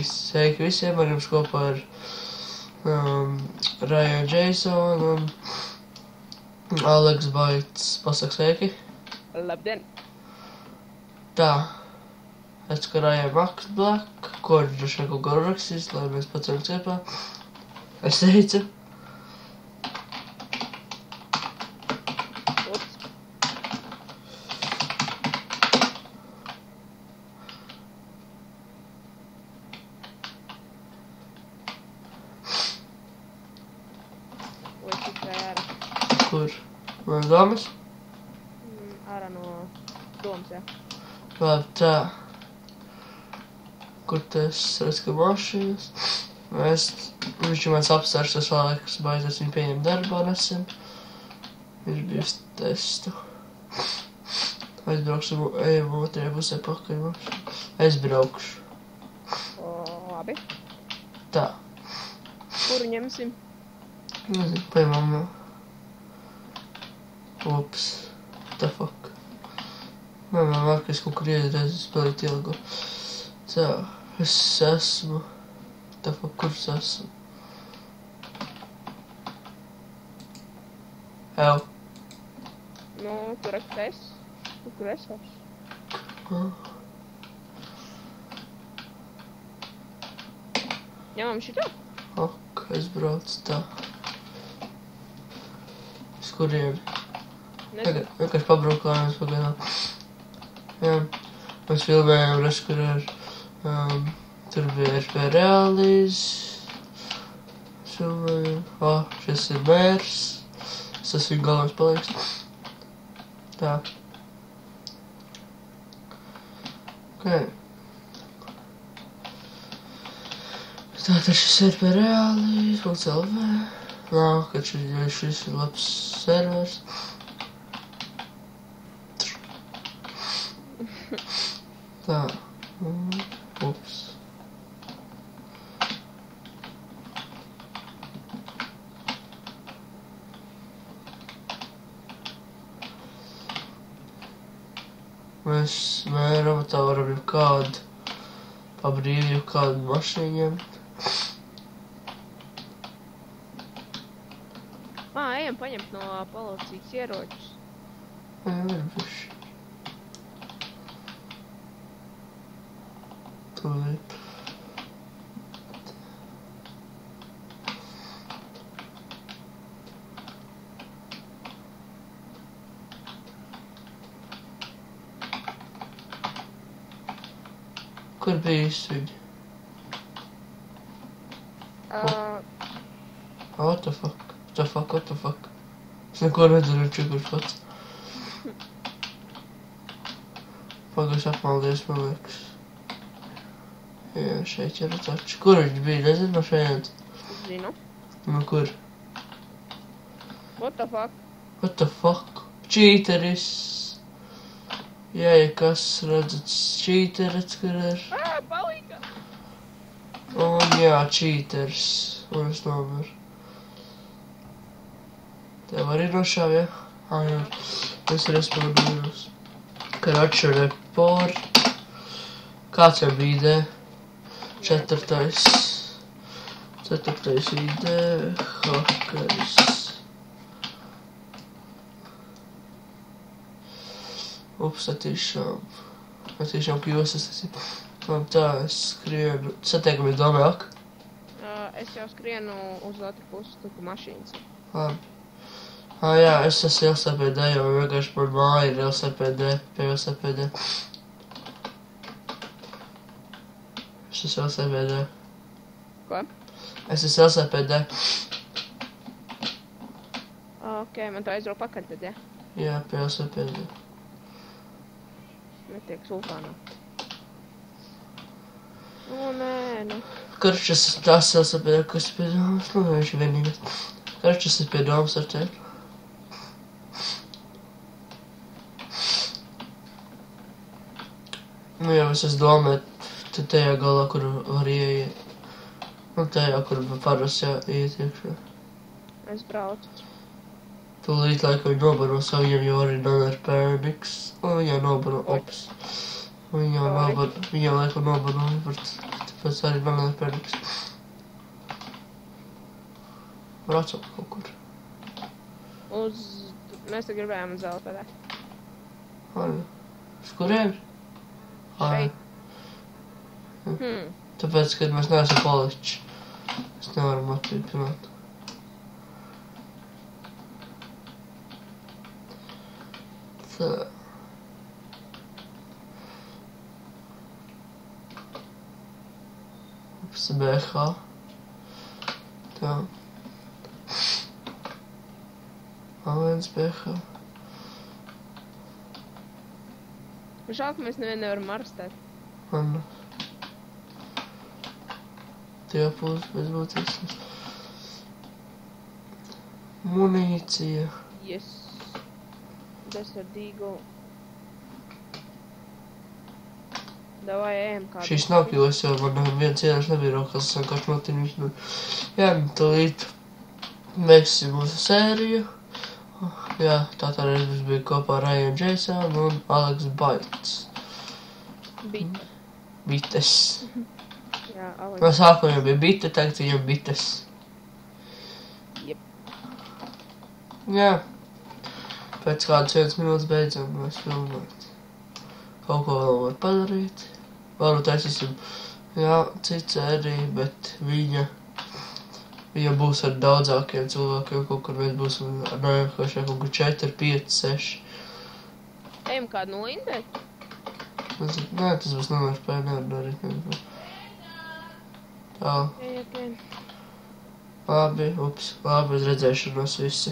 Sveiki visiem, ar jums kopā ar Ryan Jason un Alex Baits. Pasaka sveiki. Labdien! Tā. Es kā Ryan Max Black, ko viņš droši vien kaut ko rakstīs, lai mēs pats varam ciepā. Es teicu. Ups. Vai tikai ārā? Kur? No domas? Ārā no domas, jā. Labi, tā. Kur tas redz, ka mašīnas? Viņš ir mans apstārs, es vēl liekas, baidzēs viņu pieņemt darbā nesen. Viņš bija uz testu. Aizbraukšu, ejam otrajā pusē pakaļ mašīnu. Es braukšu. Labi. Tā. Kuru ņemsim? Nezinu, paņemam no. Ups. What the fuck? Man vāk, es kaut kur iedreiz spēlēt ilgu. Tā, es esmu. Tā fuck, kur es esmu? Ew. Nu, tu rakst es. Kur es esmu? Ņemam šito? Ok, es braucu tā. Es kurien? Nezinu. Vienkārši pabraukājums pagaidām. Jā, mēs filmējām kur ar, tur bija RP Realiz. Filmējām. Šis ir mērs. Tas viņa galvenais paliks. Tā. Ok. Tātad šis RP Realiz.lv. Nav, ka šis ir labs servers. Tā. Ups. Mēs robotā varam jau kādu pa brīvi, kādu mašīnu ņemt. Ejam paņemt no policijas ieročus. Jā, varbiši. Tūlīt. Kur bijis viņi? What the fuck? What the fuck? Es neko nedzeru, kurš pats. Pagairs apmaldies, man liekas. Jā, šeit ir taču. Kur viņš bija? Nezinu no šeit. Zinu. Nu, kur? What the fuck? What the fuck? Čīteris. Jā, ja kas redzat čīteris, kur ir? Palīga! Un jā, čīteris. Un es nomeru. Tev arī nošāv, ja? Jā. Es ir espēdījos. Karača report. Kāds jau bija ID? Ceturtais ID. Hakeris. Ups, attīšām kļūstas. Man tā, es skrienu. Satiekamies domāk? Es jau skrienu uz otru pusi, tur mašīnas. Labi. Jā, es esmu LSPD, jo vienkārši par māju ir LSPD, pie LSPD. Es esmu LSPD. Ko? Es esmu LSPD. Ok, man to aizrauj pakaļ tad, ja? Jā, pie LSPD. Netiek sultānā. Nē, nu. Karš es esmu tās LSPD, kas pie domas, nu viņš ir vienīgais. Karš es esmu pie domas ar tevi. Nu jau es esmu domāt, tad tajā galā, kur var ieiet. Un tajā, kur parasti iet iekšā. Es braucu. Tūlīt laikam viņi nobaro savu, viņam jau arī non-RPRX. Un viņam nobaro, ops. Viņam laikam nobaro par Tāpēc arī man nepērniks. Braucam kaut kur. Mēs te gribējām uz LPD. Arī. Uz kurien? Šeit. Tāpēc, kad mēs neesam paliči, mēs nevaram atpīpināt. Tā. Ups, BH. Tā. A1 BH. Žēl, ka mēs nevienu nevaram arstēt. Man. Tie pūs bez būtības. Munīcija. Yes. Desert Eagle. Davai ejam kādu. Šīs nav kļūs, jo man viens ienaši nebija rokās, es vienkārši notīnu viņu. Jā, nu tūlīt beigsim mūsu sēriju. Jā, tātad reiz bija kopā ar Ryan Jason un Alex Bites. Bites. Jā, Alex. No sākumā jau bija bite, tagad viņam bites. Jep. Jā. Pēc kādas 1 minūtes beidzam mēs filmēt. Kaut ko vēl var padarīt. Varbūt taisīsim, jā, cits sērija, bet viņa būs ar daudzākiem cilvēkiem, kaut kur mēs būsim ar nākošajā kaut kur 4, 5, 6. Ejam kādu noindēt? Nē, tas būs NRP, nevar darīt. Tā. Ej. Labi, uz redzēšanos visi.